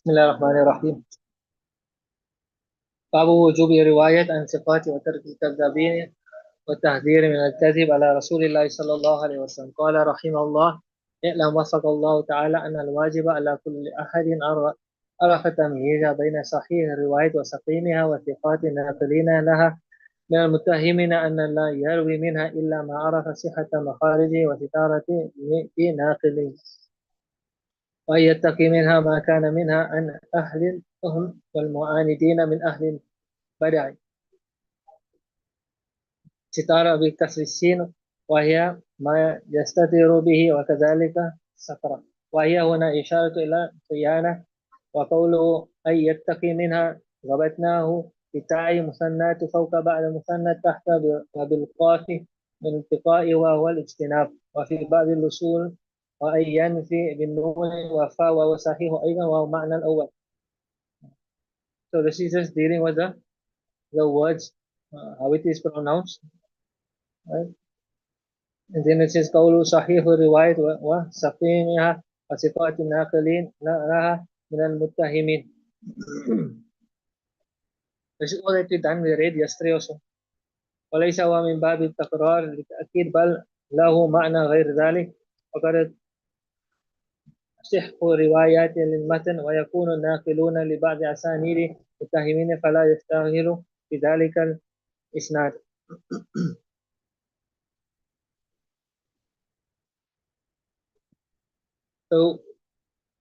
بسم الله الرحمن الرحيم. باب وجوب رواية عن صفات وترك الكذابين والتحذير من الكذب على رسول الله صلى الله عليه وسلم. قال رحمه الله: اعلم وفق الله تعالى أن الواجب على كل أحد عرف تمييز بين صحيح الرواية وسقيمها وثقات الناقلين لها من المتهمين أن لا يروي منها إلا ما عرف صحة مخارجه وستارة في ناقله، وأن يتقي منها ما كان منها عن أهل الفهم والمعاندين من أهل البدع. ستارة بكسر السين وهي ما يستتر به، وكذلك سترة، وهي هنا إشارة إلى خيانة. وقوله أن يتقي منها ضبطناه بتاء مثنى فوق بعد مثنى تحت وبالقاف من التقاء وهو الاجتناب، وفي بعض الأصول وأن ينفي بالنون وفاء، وهو صحيح أيضا وهو معنى الأول. So this is just dealing with the words, how it is pronounced, right? And then it says قوله صحيح الرواية وسقيمها وصفات الناقلين لها من المتهمين. This is already done, we read yesterday also. وليس هو من باب التكرار للتأكيد، بل له معنى غير ذلك. وقد تصح روايات للمتن ويكون الناقلون لبعض أسانيد المتهمين فلا يستغل بذلك الإسناد. So,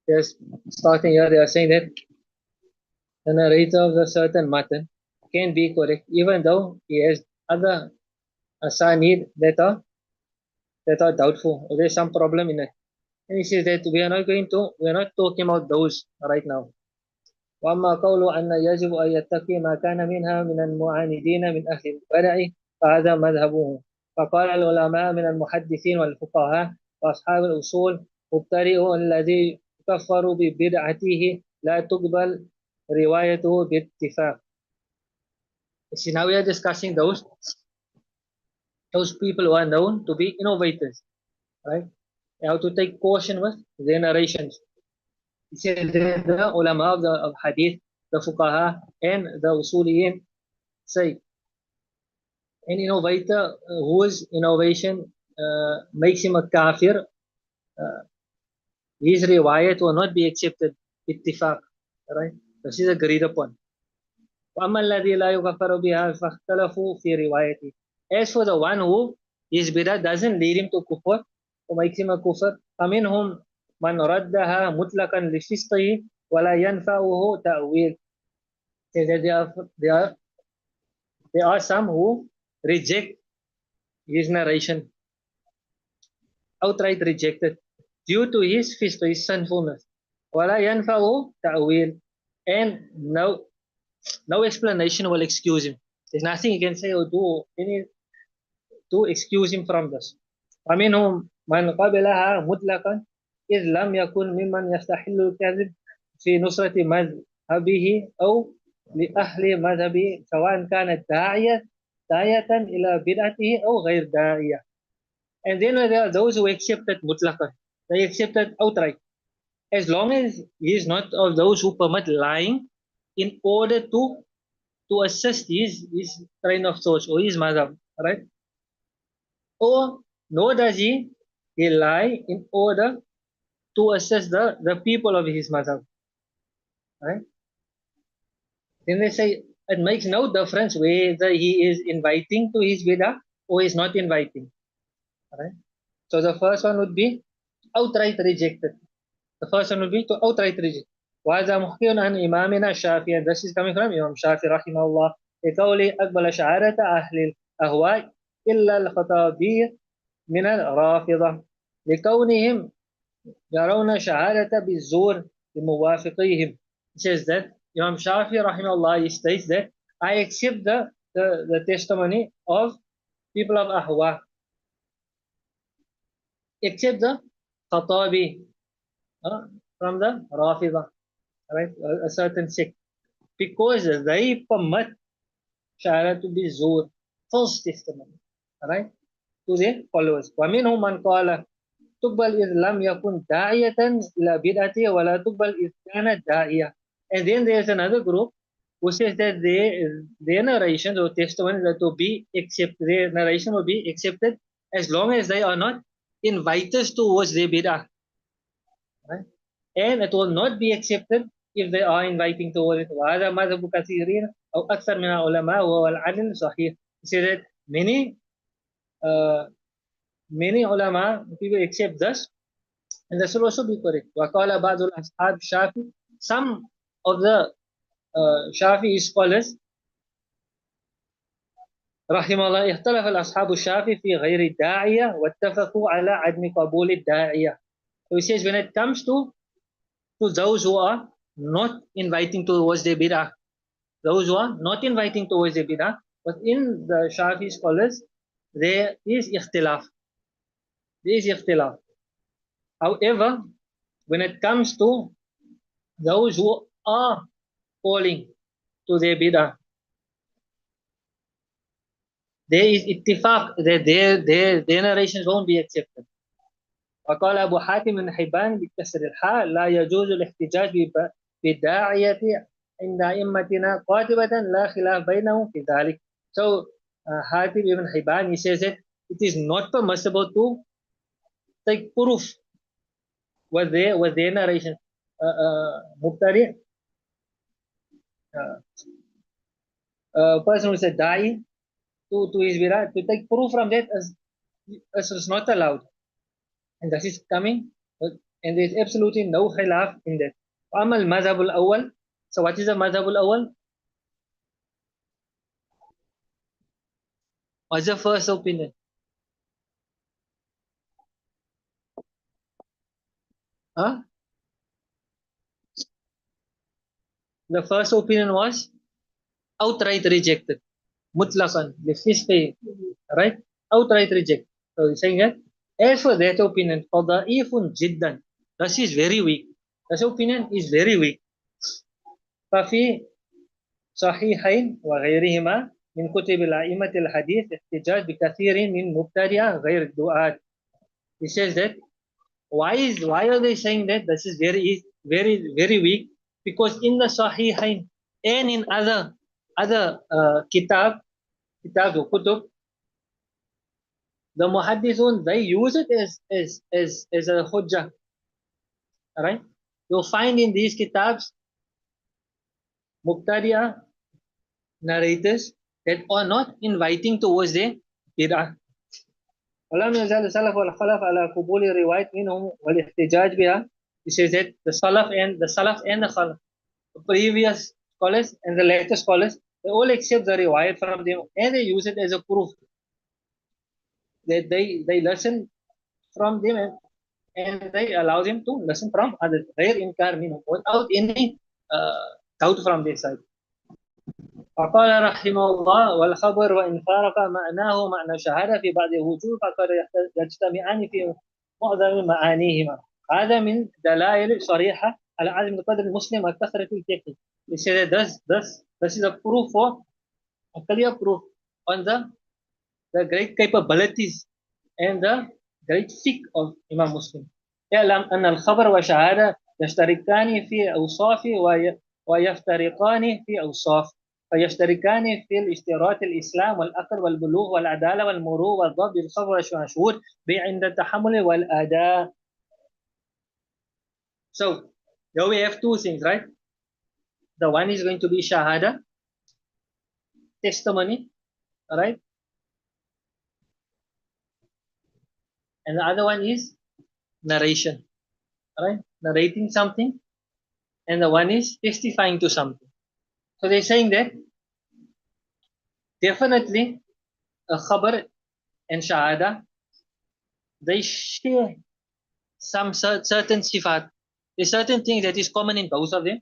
yes, starting here, they are saying that the narrator of a certain matan can be correct, even though he has other asanid that are doubtful, or there's some problem in it. And he says that we are not talking about those right now. وأما قول أن يجب أن يتقي ما كان منها من المعاندين من أهل البدع فهذا مذهبه. فقال العلماء من المحدثين والفقهاء وأصحاب الأصول: مبتدئ الذي يكفر ببدعته لا تقبل روايته باتفاق. See, now we are discussing those people who are known to be innovators, right? You have to take caution with their narrations. He said the ulama of hadith, the fuqaha, and the usuliyin say an innovator whose innovation makes him a kafir, his riwayat will not be accepted ittifaq, right? This is agreed upon. وأما الذي لا يكفر بها فاختلفوا في روايته. As for the one who his bidah doesn't lead him to kufr or makes him a kufr, فمنهم من ردها مطلقا لفسقه ولا ينفعه تأويل. There are some who reject his narration, outright rejected, due to his fisq, his sinfulness. ولا ينفعه تأويل, and no explanation will excuse him. There's nothing he can say or do to excuse him from this. ومنهم من قبلها مطلقا إذ لم يكن ممن يستحل الكذب في نصرة مذهبه أو لأهل مذهبه، سواء كانت داعية إلى بدعته أو غير داعية. And then there are those who accepted mutlaqan. They accepted outright. As long as he is not of those who permit lying in order to assist his train of thought or his madhab, right? Or nor does he lie in order to assist the people of his madhab, right? Then they say it makes no difference whether he is inviting to his bidah or is not inviting, right? So the first one would be outright rejected. The first one would be to outright reject. وهذا محكي عن إمامنا الشافعي. This is coming from Imam Shafi رحمه الله لقوله أقبل شعارة أهل الأهواء إلا الخطابي من الرافضة لكونهم يرون شهادة بالزور لموافقيهم. He says that Imam Shafi rahimahullah, he states that I accept the testimony of people of Ahwa, except the Khatabi from the Rafida, right? A certain sect, because they permit shahada to be zur, false testimony, right, to their followers. ومنهم من قال تقبل إذ لم يكن داعية إلى بدعته ولا تقبل إذ كان داعية. And then there's another group who says that their narrations or testimonies are to be accepted, their narration will be accepted as long as they are not inviters towards their bid'ah. Right? And it will not be accepted if they are inviting towards it. وهذا مذهب كثيرين أو أكثر من العلماء وهو العدل صحيح. He said that many ulama people accept this, and this will also be correct. وقال بعض الأصحاب الشافعي, some of the Shafi'i scholars رحمه الله اختلف الأصحاب الشافعي في غير الداعية واتفقوا على عدم قبول الداعية. So he says when it comes to those who are not inviting towards their bid'ah, those who are not inviting towards their bid'ah, but in the Shafi scholars there is ikhtilaf. There is ikhtilaf. However, when it comes to those who are calling to their bid'ah, there is ittifaq that their narrations won't be accepted. وقال أبو حاتم بن حبان بكسر الحاء لا يجوز الاحتجاج بالداعية عند أئمتنا قاطبة لا خلاف بينهم في ذلك. So Hatib ibn Hibban, he says that it is not permissible to take proof with their narration. Muqtari, person who said da'i to his bid'ah, to take proof from that is not allowed. And this is coming, and there is absolutely no khilaf in that. وأما المذهب الأول, so what is the madhab al-awwal? What's the first opinion? Huh? The first opinion was outright rejected. Mutlaqan, right? Outright rejected. So he's saying that, as for that opinion, فَضَائِفٌ جِدًّا, this is very weak. This opinion is very weak. ففي صحيحين وغيرهما من كتب الأئمة الحديث احتجاج بكثير من مبتدئة غير الدعاة. He says that why are they saying that this is very weak? Because in the Sahihain and in other kitab or kutub, the muhaddithun, they use it as a hujjah. Alright? You'll find in these kitabs mubtadi'ah narrators that are not inviting towards their bid'ah. ولم يزال السلف والخلف على قبول الروايات منهم والاحتجاج بها. He says that the salaf and the khalaf, the previous scholars and the later scholars, they all accept the riwayat from them and they use it as a proof that they listen from them and they allow them to listen from others. غير إنكار منهم, without any doubt from their side. فقال رحمه الله والخبر وإن فارق معناه معنى شهادة في بعض الوجوه فقد يجتمعان في معظم معانيهما. هذا من دلائل صريحة على عدم القدر المسلم وكثرة الفقه. He said that this is a proof for a clear proof on the great capabilities and the great fiqh of Imam Muslim. يعلم أن الخبر والشهادة يشتركان في أوصاف ويفترقان في أوصاف. فيشتركان في الاشتراط الإسلام والأقل والبلوغ والعدالة والمروء والضبط بالخبر والشهود عند التحمل والأداء. So here we have two things, right? The one is going to be shahada, testimony, right? And the other one is narration, right? Narrating something, and the one is testifying to something. So they're saying that definitely a khabar and shahada, they share some certain sifat. There's certain things that is common in both of them,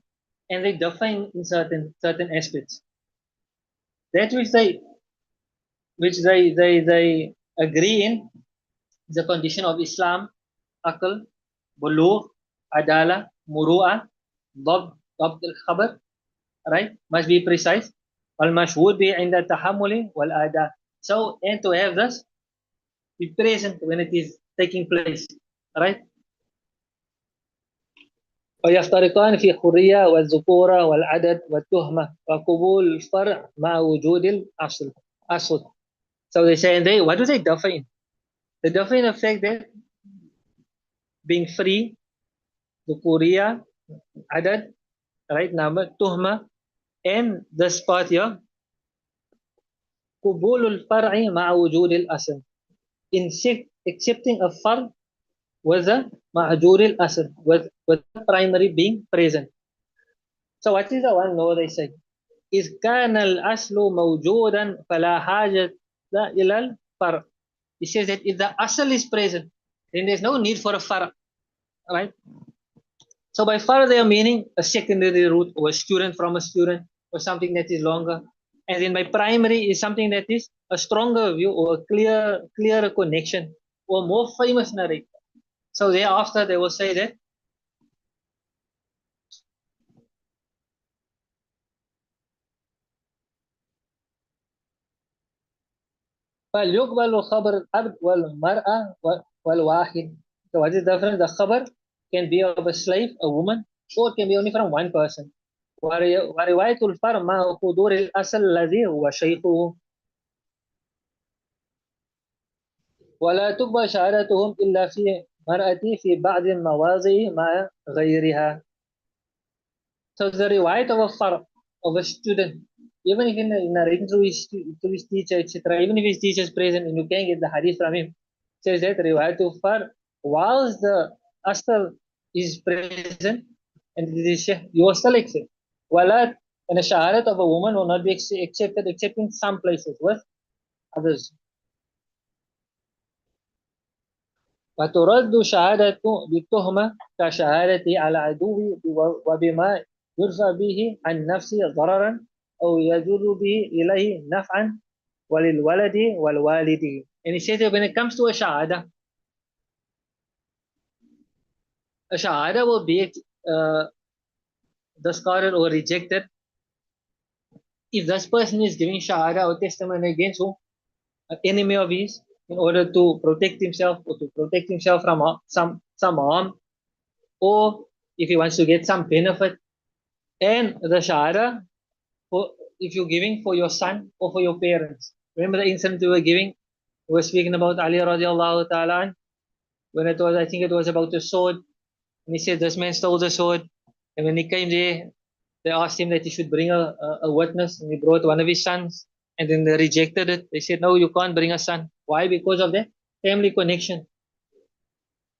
and they differ in certain aspects. That which they agree in the condition of Islam, aql, bulugh, adala, muru'ah, dabt al-khabar, right? Must be precise. Wal-mashhud bi inda tahammuli wal-ada. So, and to have this, be present when it is taking place, right? ويفترقان في الحرية والذكورة والعدد والتهمة وقبول الفرع مع وجود الأصل. So they say, and they, what do they differ in? They differ in the fact that being free, ذكورية, عدد, right, number, تهمة, and this part here, قبول الفرع مع وجود الأصل. In accepting a فرع with the معجور الأصل, with the primary being present. So what is the one law they say? إذ كان الأصل موجودا فلا حاجة إلى الفرع. He says that if the asl is present, then there's no need for a farq, right? So by farq they are meaning a secondary root or a student from a student or something that is longer. And then by primary is something that is a stronger view or a clearer connection or more famous narrator. So thereafter they will say that فَلْيُقْبَلُ خَبْرُ الْعَبْدِ وَالْمَرْأَةِ وَالْوَاحِدِ. So what is the difference? The khabar can be of a slave, a woman, or it can be only from one person. ورواية الفرع مع حضور الأصل الذي هو شيخه. ولا تقبل شهادتهم إلا في مرأة في بعض المواضع مع غيرها. So the riwayat of a farq, of a student, even if in narrating through his teacher, etc., even if his teacher is present and you can get the hadith from him, says that riwayat of farq, whilst the asl is present and it is you will still accept. Wala, and a shahadat of a woman will not be accepted except in some places with others. وترد شهادة بالتهمة كشهادة على عدو وبما يرفع به عن نفسه ضررا أو يجر به إليه نفعا وللولد والوالد. And he says that when it comes to a shahada will be discarded or rejected if this person is giving shahada or testimony against who? An enemy of his, in order to protect himself or to protect himself from some harm, or if he wants to get some benefit. And the shahada, for, if you're giving for your son or for your parents. Remember the incident we were giving? We were speaking about Ali radiallahu ta'ala, when it was, I think it was about the sword. And he said, this man stole the sword. And when he came there, they asked him that he should bring a witness. And he brought one of his sons. And then they rejected it. They said, no, you can't bring a son. Why? Because of the family connection.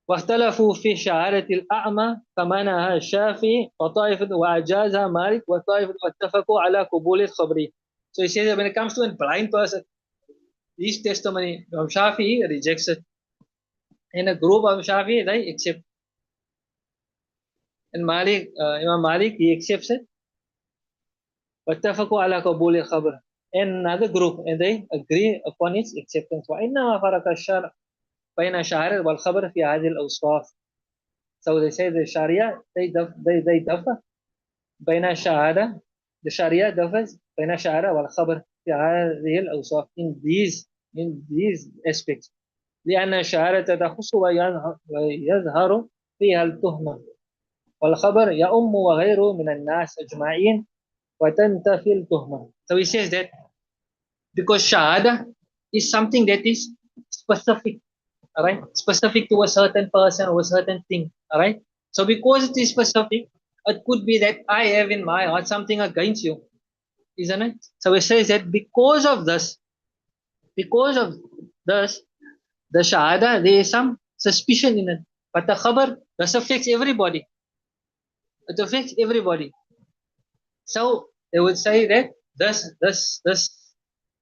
واختلفوا في شهادة الأعمى فمنعها الشافعي وطائفة وأجازها مالك وطائفة واتفقوا على قبول الخبري. So he says that when it comes to a blind person, his testimony, Imam Shafi'i rejects it. In a group of Shafi'i, they accept. And Malik, Imam Malik, he accepts it. واتفقوا على قبول الخبر. And another group, and they agree upon its acceptance. وإنما فرق الشرع بين الشهادة والخبر في هذه الأوصاف. So they say the Sharia, they differ. بين الشهادة, the Sharia differs بين الشهادة والخبر في هذه الأوصاف, in these aspects. لأن الشهادة تخص ويظهر فيها التهمة والخبر يؤم وغيره من الناس أجمعين وتنتفي التهمة. So he says that because shahada is something that is specific, all right, specific to a certain person or a certain thing, all right. So because it is specific, it could be that I have in my heart something against you, isn't it? So it says that because of this, the shahada, there is some suspicion in it. But the khabar, this affects everybody. It affects everybody. So they would say that this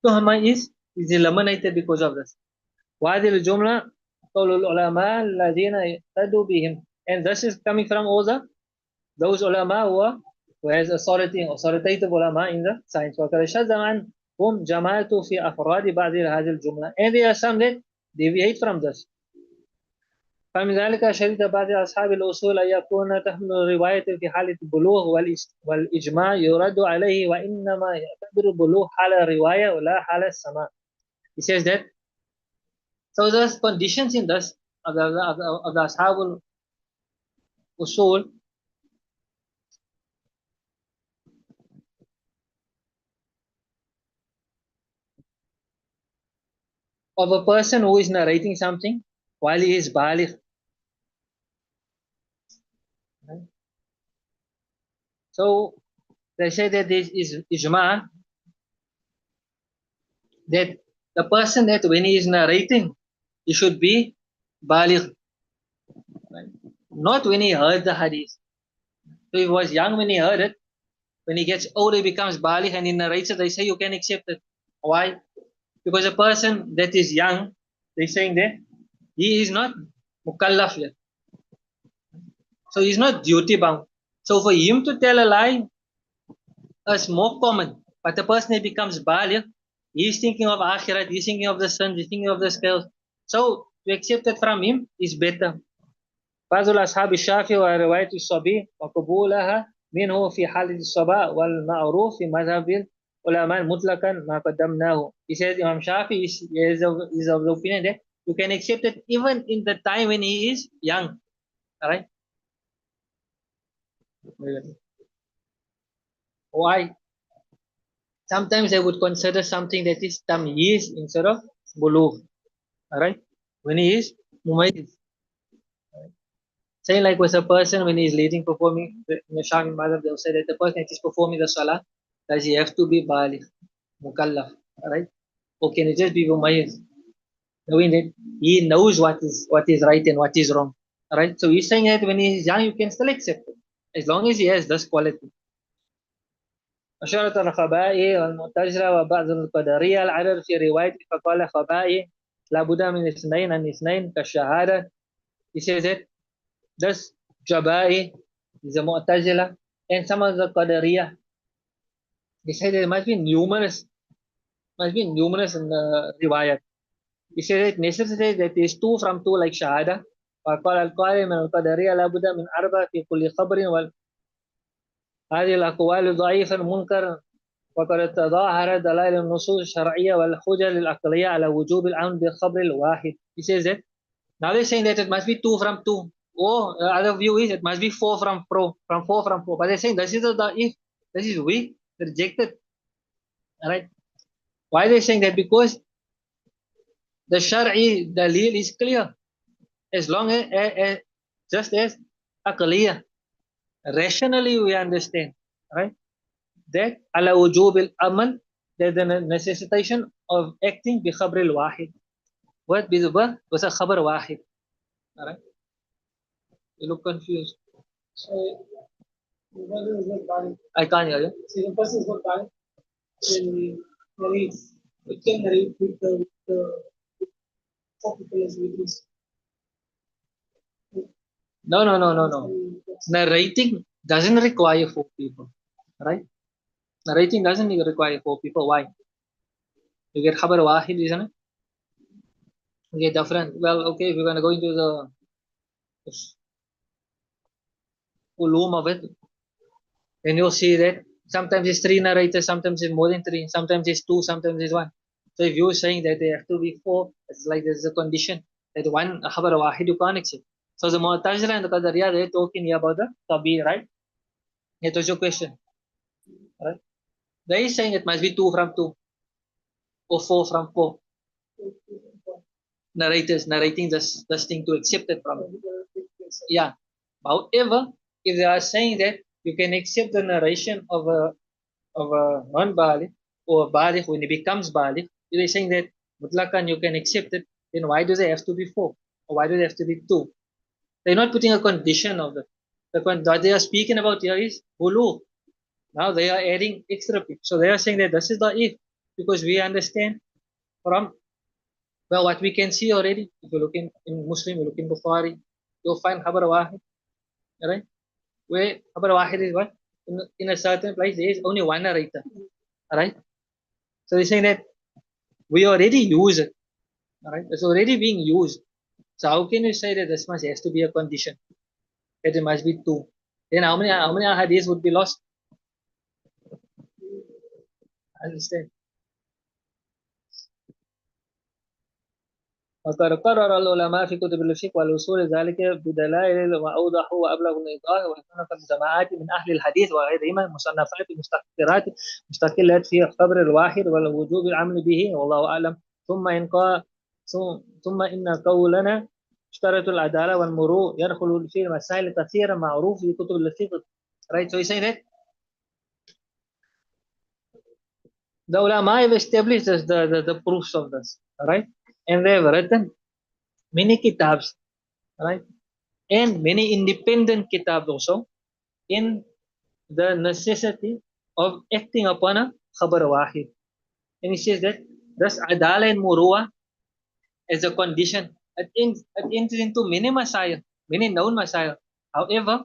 tuhma is eliminated because of this. وهذه الجملة قول العلماء الذين يقتدوا بهم. And this is coming from all those ulama who has authoritative ulama in the science. وقد شذ عنهم جماعة في أفراد بعض هذه الجملة. And there are some that deviate from this. فمن ذلك شريط بعض أصحاب الأصول أن يكون تحمل رواية في حالة البلوغ والإجماع يرد عليه وإنما يعتبر البلوغ حال الرواية ولا حال السماع. He says that so there's conditions in this of the Ashab al-Usul of a person who is narrating something while he is baligh. Right? So they say that this is ijma, that the person that when he is narrating, he should be baligh, right? Not when he heard the hadith. So if he was young when he heard it, when he gets older, he becomes baligh and he narrates it, they say you can accept it. Why? Because a person that is young, they're saying that he is not mukallaf yet. So he's not duty bound. So for him to tell a lie is more common. But the person that becomes baligh, he's thinking of akhirat, he's thinking of the sins, he's thinking of the scales. So to accept it from him is better. بعض الأصحاب الشافعي ورواية الصبي وقبولها منه في حالة الصبا والمعروف في مذهب العلماء مطلقا ما قدمناه. He says Imam Shafi is of the opinion that you can accept it even in the time when he is young. Alright? Why? Sometimes I would consider something that is tamyiz instead of bulugh. Alright? When he is mumayyiz. Say like with a person when he's leading performing in the Shafi Madhab, they'll say that the person that is performing the salah, does he have to be baligh, mukallaf, alright? Or can it just be mumayyiz? Knowing that he knows what is right and what is wrong. Alright? So he's saying that when he's young, you can still accept it. As long as he has this quality. أشارة الخبائي والمعتزلة وبعض القدرية العدد في رواية فقال خبائي لابد من اثنين عن اثنين كالشهادة. He says that this Jabai is a Mu'tazila and some of the Qadariyah. They say there must be numerous in the riwayat. He says it necessitates that there is two from two like Shahada. وقال القائل من القدرية لابد من أربعة في كل خبر هذه الأقوال ضعيفة منكر وقد تظاهر دلائل النصوص الشرعية والحجج العقلية على وجوب الأمر بالخبر الواحد. He says that now they're saying that it must be two from two. Or the other view is it must be four from four. But they're saying this is the if this is weak, rejected. Alright. Why are they saying that? Because the Shari dalil is clear. As long as just as clear. Rationally we understand. Right? That ala wujub al amal, that the necessitation of acting bi khabr al wahid. What was a khabar wahid. Alright. You look confused. So the person is not valid. I can't hear you. See, the person is not valid. When he narrates, it can narrate with the four people as witness. No. Narrating doesn't require four people. Right? Narrating doesn't require four people. Why? You get khabar wahid, isn't it? You get different. Well, okay, if we're going to go into the ulum of it, then you'll see that sometimes it's three narrators, sometimes it's more than three, sometimes it's two, sometimes it's one. So if you're saying that there have to be four, it's like there's a condition that one khabar wahid you can't accept. So the Mu'tazila and the Qadariyah, they're talking here about the tabi, right? That was your question. Right? They are saying it must be two from two or four from four. Narrators narrating this thing to accept it from it. Yeah. However, if they are saying that you can accept the narration of a non-baligh or a baligh when he becomes baligh, if they're saying that mutlakan you can accept it, then why do they have to be four? Or why do they have to be two? They're not putting a condition of it. What they are speaking about here is bulugh. Now they are adding extra people. So they are saying that this is the if, because we understand from, well, what we can see already. If you look in Muslim, you look in Bukhari, you'll find khabar wahid, right? Where khabar wahid is what? In a certain place, there is only one narrator, right? So they're saying that we already use it, right? It's already being used. So how can you say that this must has to be a condition? That it must be two. Then how many hadiths would be lost? Understand? وقد قرر العلماء في كتب الفقه والأصول ذلك بدلائل وأوضح وأبلغ الإيضاح وصنف جماعات من أهل الحديث وغيرهم مصنفات مستقلات في الخبر الواحد والوجوب العمل به والله أعلم ثم إن ثم إن قولنا اشترط العدالة والمروء يدخل في مسائل كثيرة معروف في كتب الفقه. Right, so he saying that the ulama have established the proofs of this, right? And they have written many kitabs, right? And many independent kitabs also in the necessity of acting upon a khabar wahid. And he says that thus adala and murua as a condition. It enters into many masail, many known masail. However,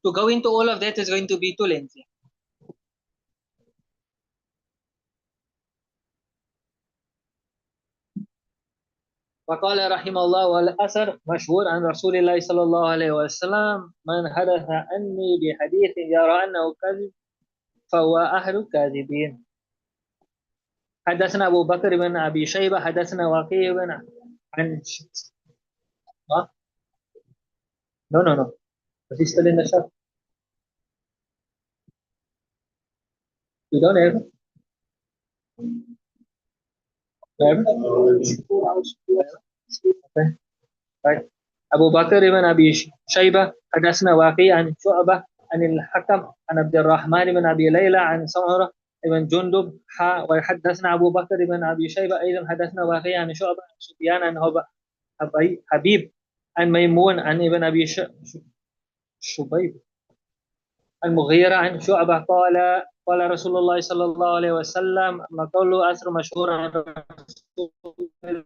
to go into all of that is going to be too lengthy. وقال رحمه الله والأثر مشهور عن رسول الله صلى الله عليه وسلم من حدث عني بحديث يرى أنه كذب فهو أهل الكاذبين. حدثنا أبو بكر بن أبي شيبة حدثنا وقيع بن عن huh? No. Is he still in the shop? You don't have it? You have it? Okay. Right. أبو بكر بن أبي شيبة حدثنا وقيع عن شعبة عن الحكم عن عبد الرحمن بن أبي ليلى عن سمرة بن جندب وحدثنا أبو بكر بن أبي شيبة أيضا حدثنا وقيع عن شعبة عن سفيان عن حبيب عن ميمون عن ابن أبي شبيب المغيرة عن شعبة قال رسول الله صلى الله عليه وسلم ما قوله أثر مشهور عن رسول الله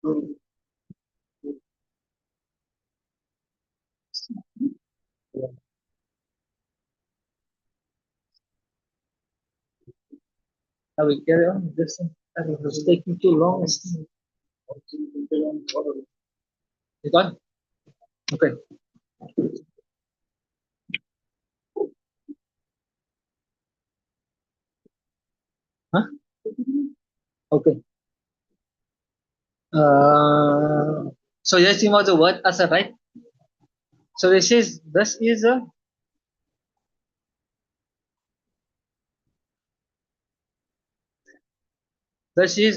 I will carry on this. It was taking too long. You got? Okay. Huh? Okay. So yes, you was the word asar, right? So this is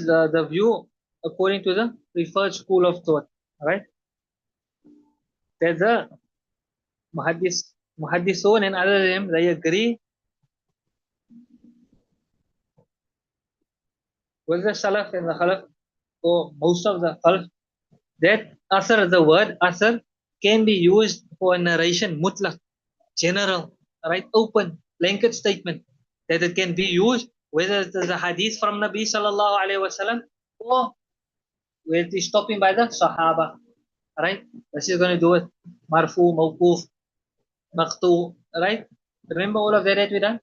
the view according to the preferred school of thought, right? There's a muhaddisun and other them they agree with the salaf and the khalaf, or most of the khalaf, that asar, the word asar, can be used for a narration mutlaq, general, right? Open, blanket statement, that it can be used whether it is a hadith from Nabi sallallahu alaihi wasallam or where it is stopping by the Sahaba, right? This is going to do it. Marfu, mawkuf, maqtu, right? Remember all of that we done?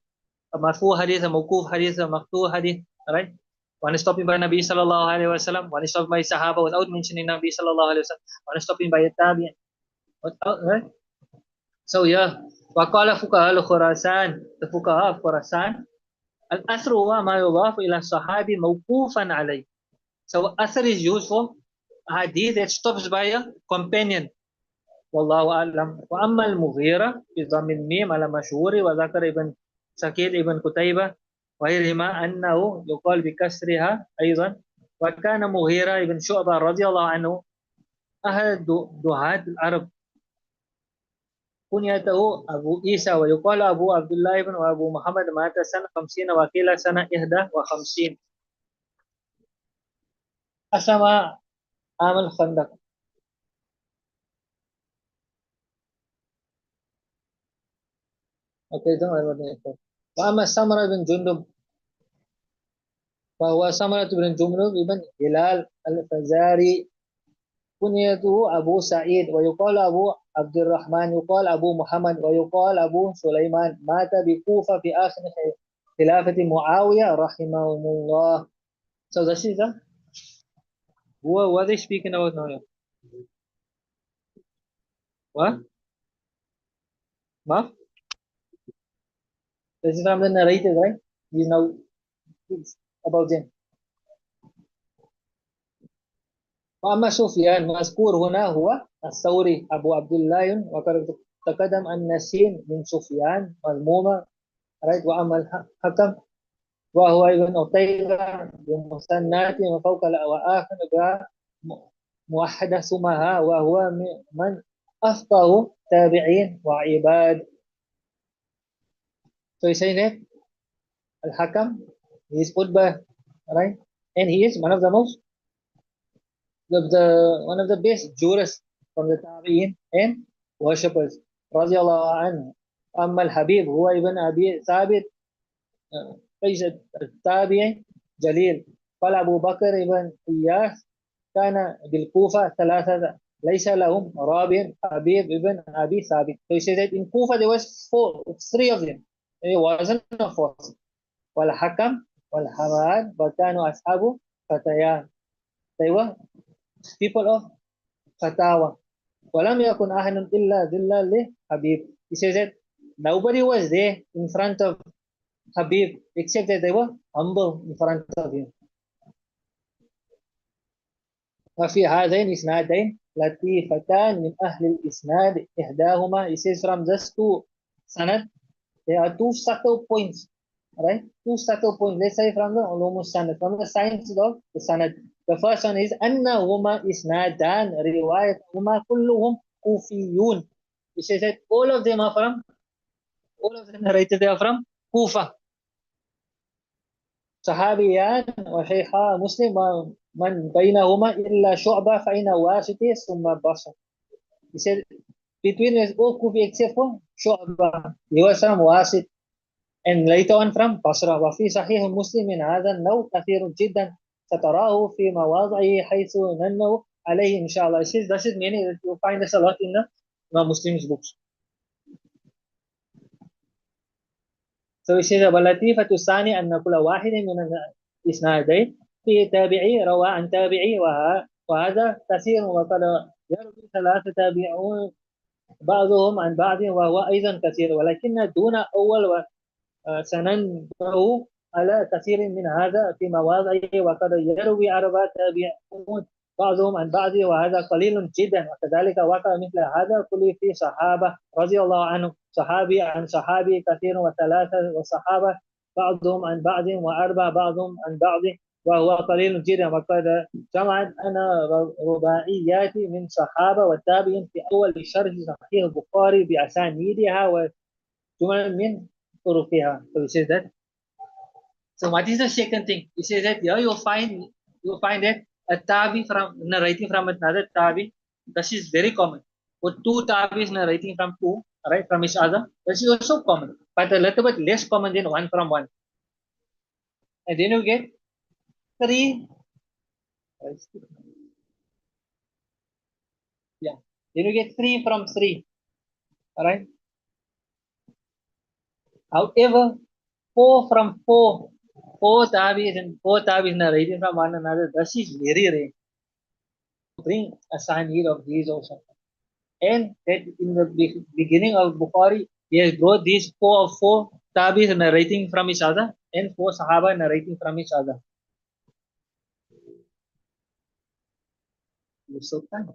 A marfu hadith, a mawkuf hadith, a maqtu hadith, right? One is stopping by Nabi sallallahu alaihi wasallam. One is stopping by Sahaba without mentioning Nabi sallallahu alaihi wasallam. One is stopping by a Tabi'in. Right? So yeah, وقال فقهاء الخراسان, the fuqaha of Khurasan, الأثر هو ما يضاف إلى الصحابي موقوفا عليه. So أثر is used for hadith that stops by a companion. والله أعلم. وأما المغيرة بضم الميم على مشهور وذكر ابن سكير ابن قتيبة وغيرهما أنه يقال بكسرها أيضا. وكان مغيرة ابن شعبة رضي الله عنه أحد دعاة العرب كنيته أبو عيسى ويقال أبو عبد الله بن وأبو محمد مات سنة 50 وقيل سنة 51 أسلم عام الخندق. وأما سمرة بن جندب فهو سمرة بن جندب بن هلال الفزاري كنيته أبو سعيد ويقال أبو عبد الرحمن يقال أبو محمد ويقال أبو سليمان مات بكوفة في آخر خلافة معاوية رحمه الله. So this is what are they speaking about now? What? Maaf? This is from the narrated, right? You know it's about them. وأما سفيان مذكور هنا هو الثوري أبو عبد الله وقد تقدم أن السين من سفيان مضمومة. right? وأما الحكم وهو ابن عتيبة بمثنات وفوق وآخر موحدة ثمها وهو من أفقه تابعين وعباد. So he says that Al-Hakam, he is Utbah, right? And he is one of the most one of the best jurists from the Tabi'in and worshippers. رضي الله عنه. أما الحبيب هو ابن أبي ثابت ليس التابعي جليل. قال أبو بكر ابن إياس كان بالكوفة ثلاثة ليس لهم رابع حبيب ابن أبي ثابت. So he said that in Kufa there was three of them. It wasn't a fourth. والحكم والحماد وكانوا أصحاب فتيان. They were people of فتاوى. ولم يكن أحد إلا ذلا لحبيب. He says that nobody was there in front of Habib except that they were humble in front of him. وفي هذين إسنادين لطيفتان من أهل الإسناد إحداهما. He says from this two sanad there are two subtle points, right? Two subtle points. Let's say from the ulum sanad, from the science of the sanad. The first one is أنهما إسنادان روايتهما كلهم كوفيون. He says that all of them narrated they are from Kufa. صحابيان وشيخا مسلم ومن بينهما إلا شعبة فإن واسطة ثم بصر. He said between us all Kufi except for Shu'bah. He was from Wasit and later on from Basra. وفي صحيح مسلم من هذا النوع كثير جدا ستراه في مواضعه حيث ننه عليه إن شاء الله. He says this is meaning that you find this a lot in the Muslims books. So he says واللطيفة الثانية أن كل واحد من الإسنادين في تابعي روى عن تابعي وهذا كثير وقد يروي ثلاثة تابعون بعضهم عن بعض وهو أيضا كثير ولكن دون أول سننبه على كثير من هذا في مواضعه وقد يروي أربعة تابعون بعضهم عن بعض وهذا قليل جدا. وكذلك وقع مثل هذا كله في صحابة رضي الله عنهم صحابي عن صحابي كثير وثلاثة وصحابة بعضهم عن بعض وأربع بعضهم عن بعض وهو قليل جدا. وقد جمعت أنا رباعيات من صحابة والتابعين في أول شرح صحيح البخاري بأسانيدها وجمل من طرقها. So he says that. So what is the second thing? He says that here you'll find that a tabi from narrating from another tabi. This is very common. With two tabis narrating from two, right, from each other. This is also common, but a little bit less common than one from one. And then you get three. Yeah. Then you get three from three. Alright. However, four from four four tabis narrating from one another. This is very rare. Bring a sanid of these also. And that in the beginning of Bukhari, he has brought these four tabis narrating from each other and four Sahaba narrating from each other. So kind.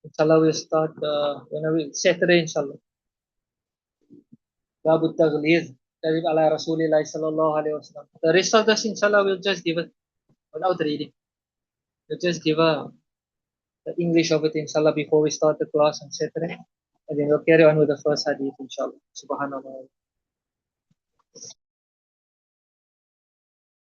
Inshallah, we'll start whenever Saturday, inshallah. Babu Taghliz, Tarif ala Rasulillah sallallahu alayhi wa sallam. The rest of this, inshallah, we'll just give it without reading. We'll just give the English of it, inshallah, before we start the class on Saturday. And then we'll carry on with the first hadith, inshallah. Subhanallah.